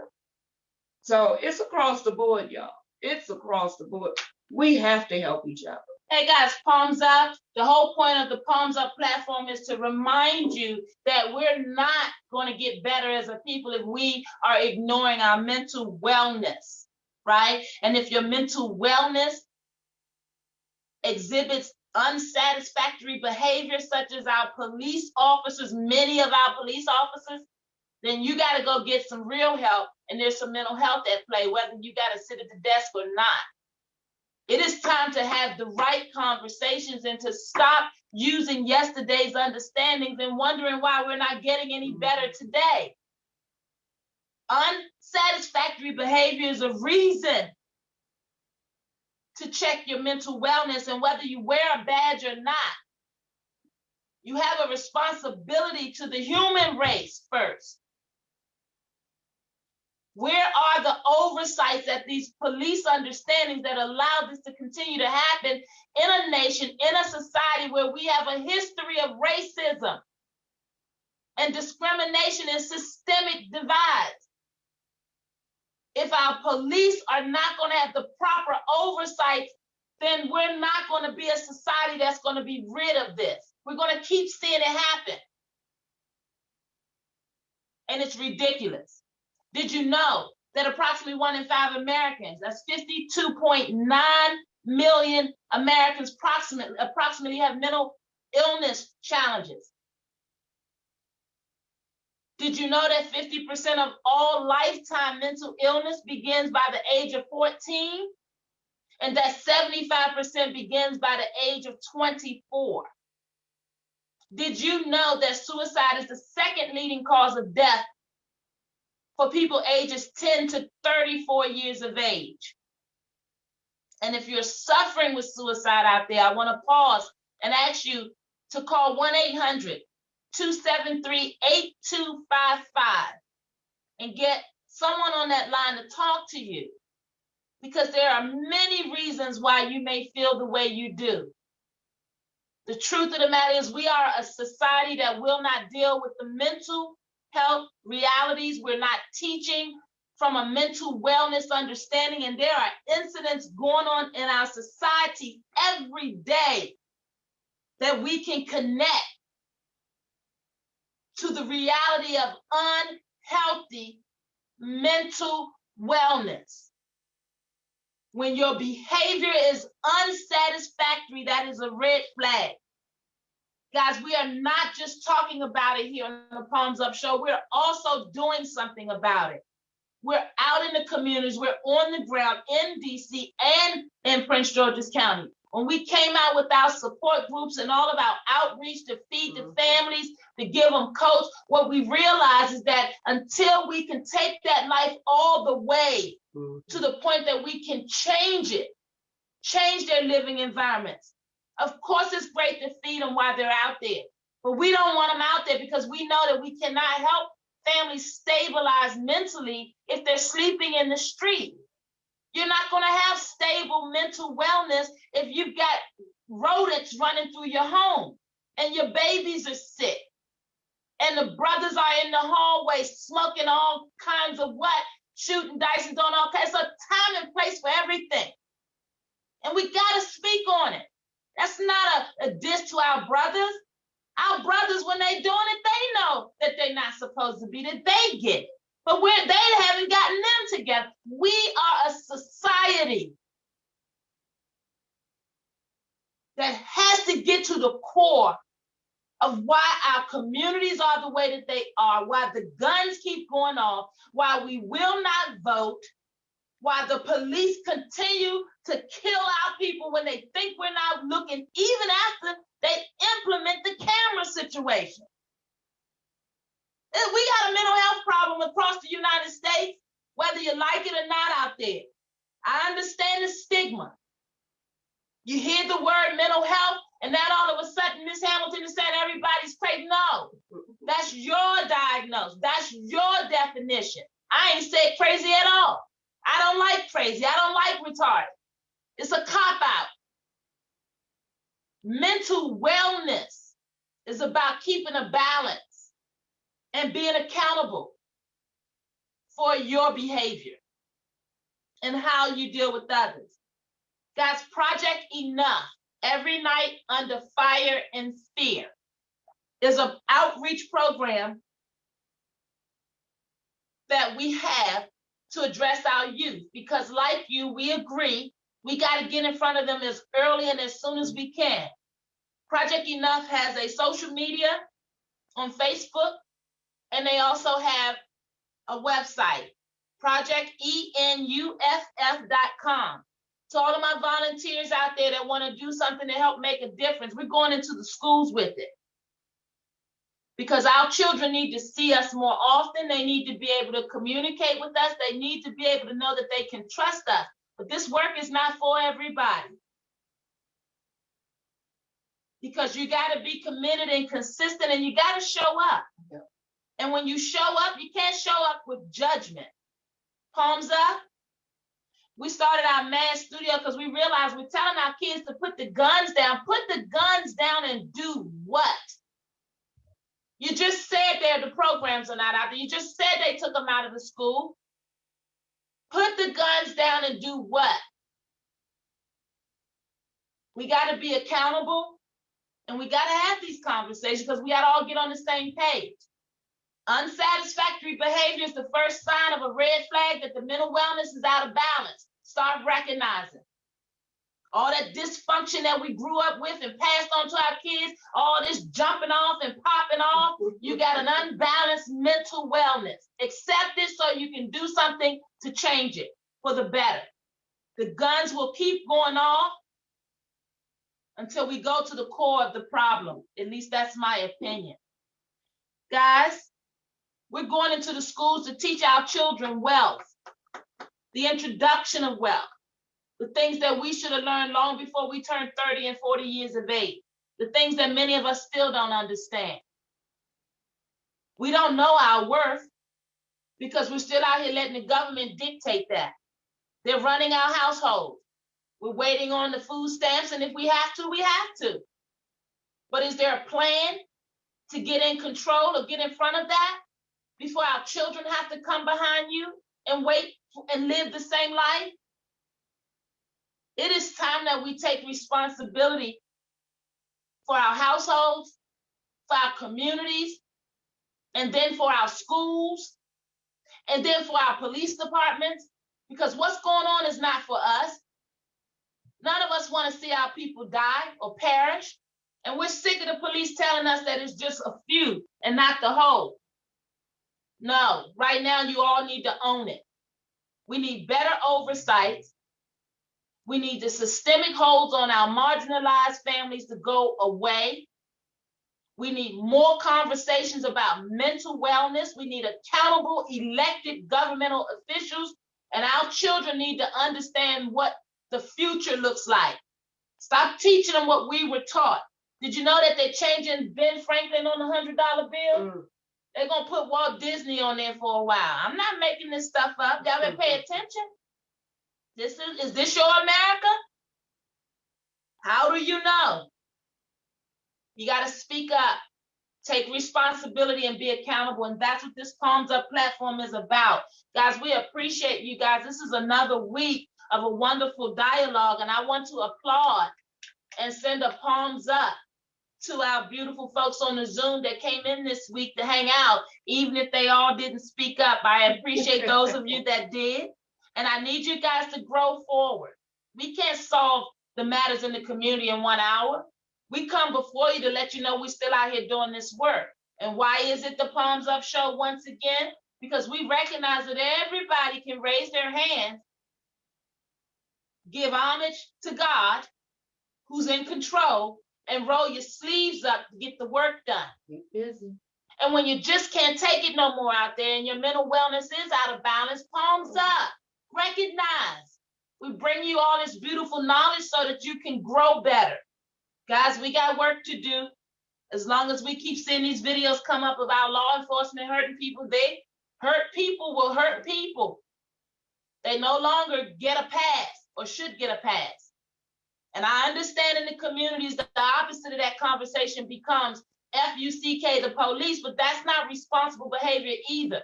So it's across the board, y'all. It's across the board. We have to help each other. Hey guys, palms up. The whole point of the palms up platform is to remind you that we're not going to get better as a people if we are ignoring our mental wellness, right? And if your mental wellness exhibits unsatisfactory behavior, such as our police officers, many of our police officers, then you got to go get some real help. And there's some mental health at play, whether you got to sit at the desk or not. It is time to have the right conversations and to stop using yesterday's understandings and wondering why we're not getting any better today. Unsatisfactory behavior is a reason to check your mental wellness, and whether you wear a badge or not, you have a responsibility to the human race first. Where are the oversights at these police understandings that allow this to continue to happen in a nation, in a society where we have a history of racism and discrimination and systemic divides? If our police are not going to have the proper oversight, then we're not going to be a society that's going to be rid of this. We're going to keep seeing it happen. And it's ridiculous. Did you know that approximately 1 in 5 Americans, that's 52.9 million Americans approximately have mental illness challenges? Did you know that 50% of all lifetime mental illness begins by the age of 14? And that 75% begins by the age of 24. Did you know that suicide is the second leading cause of death for people ages 10 to 34 years of age? And if you're suffering with suicide out there, I want to pause and ask you to call 1-800-273-8255 and get someone on that line to talk to you, because there are many reasons why you may feel the way you do. The truth of the matter is we are a society that will not deal with the mental health realities. We're not teaching from a mental wellness understanding, and there are incidents going on in our society every day that we can connect to the reality of unhealthy mental wellness. When your behavior is unsatisfactory, that is a red flag. Guys, we are not just talking about it here on the Palms Up Show. We're also doing something about it. We're out in the communities. We're on the ground in DC and in Prince George's County. When we came out with our support groups and all of our outreach to feed the families, to give them coach, what we realized is that until we can take that life all the way to the point that we can change it, change their living environments. Of course, it's great to feed them while they're out there, but we don't want them out there because we know that we cannot help families stabilize mentally if they're sleeping in the street. You're not going to have stable mental wellness if you've got rodents running through your home and your babies are sick and the brothers are in the hallway smoking all kinds of what? Shooting dice and doing all kinds. So time and place for everything. And we got to speak on it. That's not a diss to our brothers. Our brothers, when they doing it, they know that they're not supposed to be, that they get it. But they haven't gotten them together. We are a society that has to get to the core of why our communities are the way that they are, why the guns keep going off, why we will not vote, why the police continue to kill our people when they think we're not looking, even after they implement the camera situation. We got a mental health problem across the United States, whether you like it or not out there. I understand the stigma. You hear the word mental health, and then all of a sudden, Miss Hamilton is saying everybody's crazy. No, that's your diagnosis. That's your definition. I ain't said crazy at all. I don't like crazy. I don't like retarded. It's a cop-out. Mental wellness is about keeping a balance and being accountable for your behavior and how you deal with others. Guys, Project Enough, every night under fire and fear, is an outreach program that we have to address our youth, because like you, we agree, we got to get in front of them as early and as soon as we can. Project Enough has a social media on Facebook, and they also have a website, projectenuff.com. To all of my volunteers out there that want to do something to help make a difference, we're going into the schools with it. Because our children need to see us more often. They need to be able to communicate with us. They need to be able to know that they can trust us. But this work is not for everybody. Because you got to be committed and consistent, and you got to show up. Yeah. And when you show up, you can't show up with judgment. Palms up. We started our mass studio because we realized we're telling our kids to put the guns down. Put the guns down and do what? You just said the programs are not out there. You just said they took them out of the school. Put the guns down and do what? We got to be accountable, and we got to have these conversations because we got to all get on the same page. Unsatisfactory behavior is the first sign of a red flag that the mental wellness is out of balance. Start recognizing all that dysfunction that we grew up with and passed on to our kids, all this jumping off and popping off. You got an unbalanced mental wellness. Accept it so you can do something to change it for the better. The guns will keep going off until we go to the core of the problem. At least that's my opinion. Guys, we're going into the schools to teach our children wealth, the introduction of wealth, the things that we should have learned long before we turned 30 and 40 years of age, the things that many of us still don't understand. We don't know our worth because we're still out here letting the government dictate that. They're running our households. We're waiting on the food stamps, and if we have to, we have to. But is there a plan to get in control or get in front of that before our children have to come behind you and wait and live the same life? It is time that we take responsibility for our households, for our communities, and then for our schools, and then for our police departments, because what's going on is not for us. None of us want to see our people die or perish, and we're sick of the police telling us that it's just a few and not the whole. No, right now you all need to own it. We need better oversight. We need the systemic holds on our marginalized families to go away. We need more conversations about mental wellness. We need accountable elected governmental officials, and our children need to understand what the future looks like. Stop teaching them what we were taught. Did you know that they're changing Ben Franklin on the $100 bill? They're going to put Walt Disney on there for a while. I'm not making this stuff up. Y'all better pay attention. Is this your America? How do you know? You got to speak up, take responsibility, and be accountable. And that's what this Palms Up platform is about. Guys, we appreciate you guys. This is another week of a wonderful dialogue, and I want to applaud and send a palms up to our beautiful folks on the Zoom that came in this week to hang out, even if they all didn't speak up. I appreciate those of you that did. And I need you guys to grow forward. We can't solve the matters in the community in 1 hour. We come before you to let you know we're still out here doing this work. And why is it the Palms Up Show once again? Because we recognize that everybody can raise their hands, give homage to God, who's in control, and roll your sleeves up to get the work done. Get busy. And when you just can't take it no more out there and your mental wellness is out of balance, palms up, recognize. We bring you all this beautiful knowledge so that you can grow better. Guys, we got work to do. As long as we keep seeing these videos come up about law enforcement hurting people, people will hurt people. They no longer get a pass or should get a pass. And I understand in the communities that the opposite of that conversation becomes F-U-C-K, the police, but that's not responsible behavior either.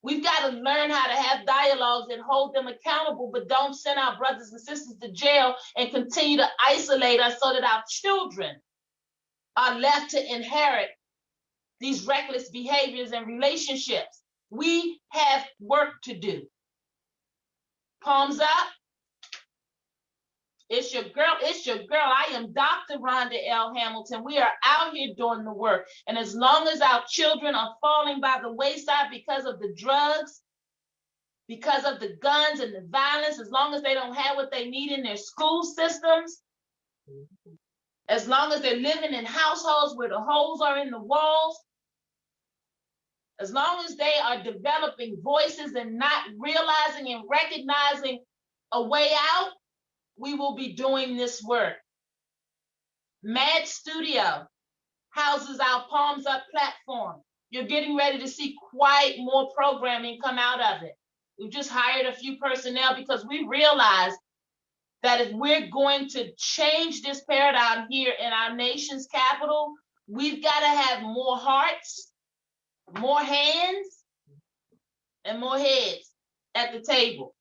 We've got to learn how to have dialogues and hold them accountable, but don't send our brothers and sisters to jail and continue to isolate us so that our children are left to inherit these reckless behaviors and relationships. We have work to do. Palms up. It's your girl. It's your girl. I am Dr. Rhonda L. Hamilton. We are out here doing the work. And as long as our children are falling by the wayside because of the drugs, because of the guns and the violence, as long as they don't have what they need in their school systems, as long as they're living in households where the holes are in the walls, as long as they are developing voices and not realizing and recognizing a way out, we will be doing this work. Mad Studio houses our Palms Up platform. You're getting ready to see quite more programming come out of it. We've just hired a few personnel because we realize that if we're going to change this paradigm here in our nation's capital, we've got to have more hearts, more hands, and more heads at the table.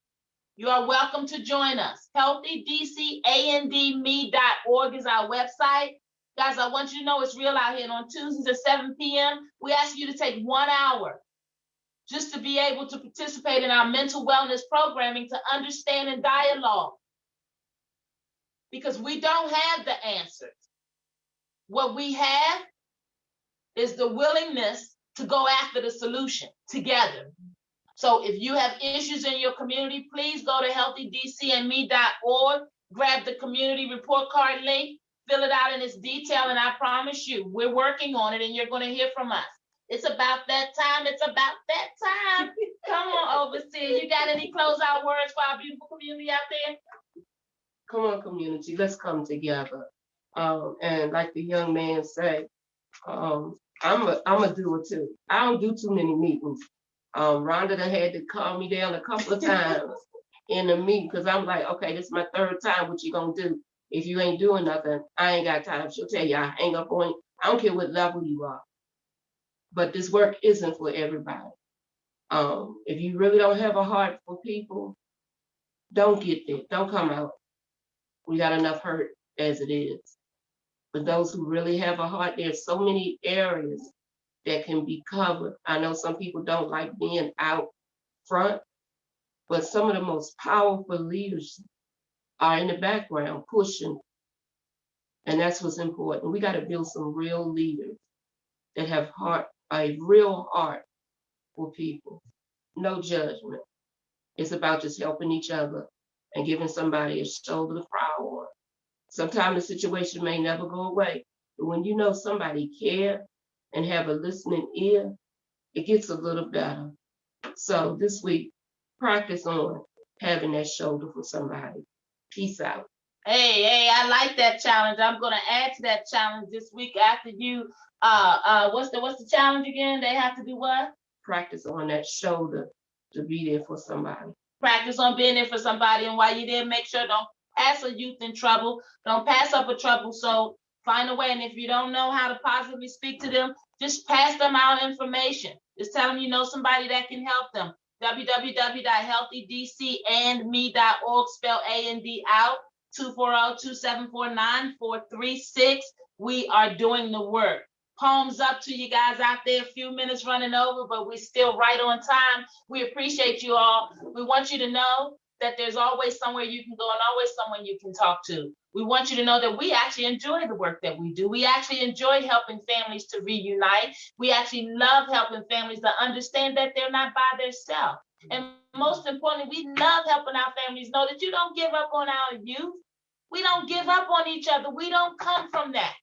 You are welcome to join us. HealthyDCandme.org is our website. Guys, I want you to know it's real out here. And on Tuesdays at 7 p.m., we ask you to take 1 hour just to be able to participate in our mental wellness programming to understand and dialogue. Because we don't have the answers. What we have is the willingness to go after the solution together. So if you have issues in your community, please go to healthydcandme.org, grab the community report card link, fill it out in its detail, and I promise you, we're working on it and you're going to hear from us. It's about that time. It's about that time. Come on, Overseer. You got any closeout words for our beautiful community out there? Come on, community. Let's come together. And like the young man said, I'm a doer too. I don't do too many meetings. Rhonda done had to calm me down a couple of times in the meeting because I'm like, okay, this is my third time. What you gonna do? If you ain't doing nothing, I ain't got time. She'll tell you, I hang up on you. I don't care what level you are. But this work isn't for everybody. If you really don't have a heart for people, don't get there. Don't come out. We got enough hurt as it is. But those who really have a heart, there's so many areas that can be covered. I know some people don't like being out front, but some of the most powerful leaders are in the background pushing. And that's what's important. We got to build some real leaders that have a real heart for people. No judgment. It's about just helping each other and giving somebody a shoulder to cry on. Sometimes the situation may never go away, but when you know somebody care and have a listening ear, it gets a little better. So this week, practice on having that shoulder for somebody. Peace out. Hey, I like that challenge. I'm gonna add to that challenge this week after you. What's the challenge again? They have to do what? Practice on that shoulder to be there for somebody. Practice on being there for somebody, and while you're there, make sure don't pass a youth in trouble. Don't pass up a trouble. So find a way, and if you don't know how to positively speak to them, just pass them our information. Just tell them you know somebody that can help them. www.healthydcandme.org, spell A and D out, 240-274-9436. we are doing the work. Palms up to you guys out there, a few minutes running over, but we're still right on time. We appreciate you all. We want you to know that there's always somewhere you can go and always someone you can talk to. We want you to know that we actually enjoy the work that we do. We actually enjoy helping families to reunite. We actually love helping families to understand that they're not by themselves. And most importantly, we love helping our families know that you don't give up on our youth. We don't give up on each other. We don't come from that.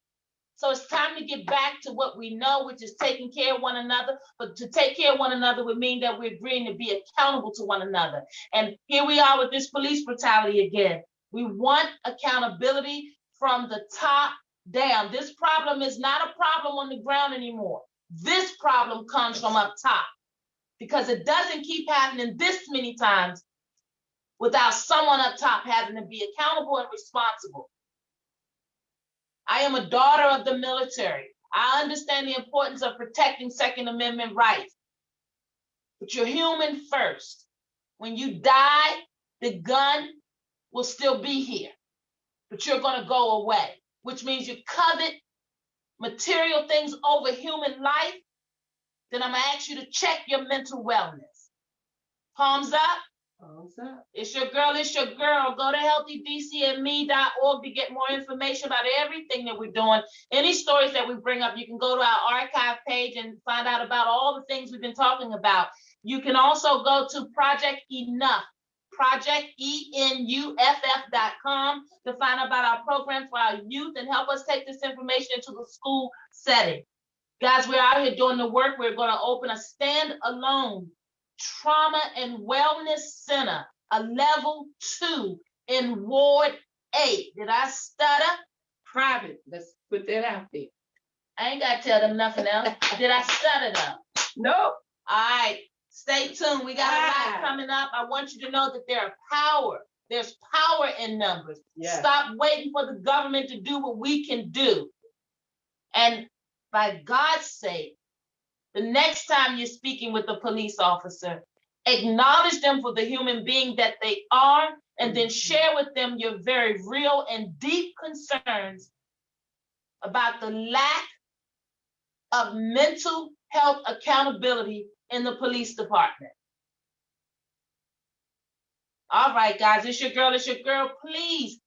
So it's time to get back to what we know, which is taking care of one another. But to take care of one another would mean that we're agreeing to be accountable to one another. And here we are with this police brutality again. We want accountability from the top down. This problem is not a problem on the ground anymore. This problem comes from up top because it doesn't keep happening this many times without someone up top having to be accountable and responsible. I am a daughter of the military. I understand the importance of protecting Second Amendment rights. But you're human first. When you die, the gun will still be here, but you're going to go away, which means you covet material things over human life. Then I'm going to ask you to check your mental wellness. Palms up. Palms up. It's your girl, it's your girl. Go to healthydcandme.org to get more information about everything that we're doing. Any stories that we bring up, you can go to our archive page and find out about all the things we've been talking about. You can also go to Project Enough, projectenuff.com to find out about our program for our youth and help us take this information into the school setting. Guys, we're out here doing the work. We're going to open a standalone trauma and wellness center, a level 2 in Ward 8. Did I stutter? Private. Let's put that out there. I ain't got to tell them nothing else. Did I stutter though? No. All right. Stay tuned. We got a lot coming up. I want you to know that there's power in numbers. Yes. Stop waiting for the government to do what we can do. And by God's sake, the next time you're speaking with a police officer, acknowledge them for the human being that they are, and then share with them your very real and deep concerns about the lack of mental health accountability in the police department. All right, guys, it's your girl, it's your girl. Please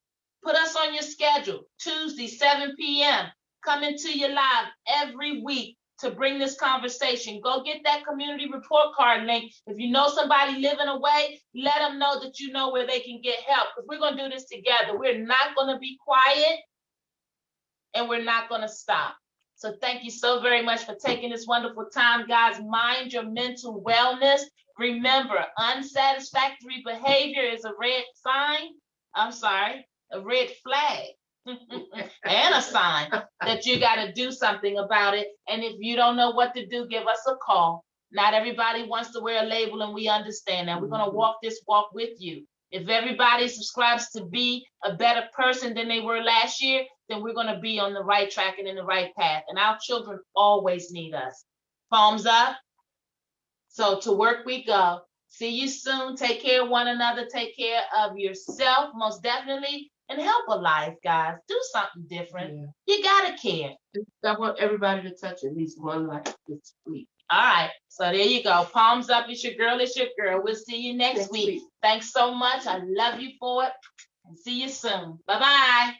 put us on your schedule. Tuesday, 7 p.m. Coming to you live every week to bring this conversation. Go get that community report card link. If you know somebody living away, let them know that you know where they can get help, because we're going to do this together. We're not going to be quiet, and we're not going to stop. So thank you so very much for taking this wonderful time, guys. Mind your mental wellness. Remember, unsatisfactory behavior is a red flag. And a sign that you got to do something about it. And if you don't know what to do, give us a call. Not everybody wants to wear a label, and we understand that. We're going to walk this walk with you. If everybody subscribes to be a better person than they were last year, then we're going to be on the right track and in the right path. And our children always need us. Palms up. So to work we go. See you soon. Take care of one another. Take care of yourself, most definitely. And help a life, guys. Do something different. Yeah. You gotta care. I want everybody to touch at least one life this week. All right. So there you go. Palms up. It's your girl. It's your girl. We'll see you next week. Thanks so much. I love you for it. And see you soon. Bye-bye.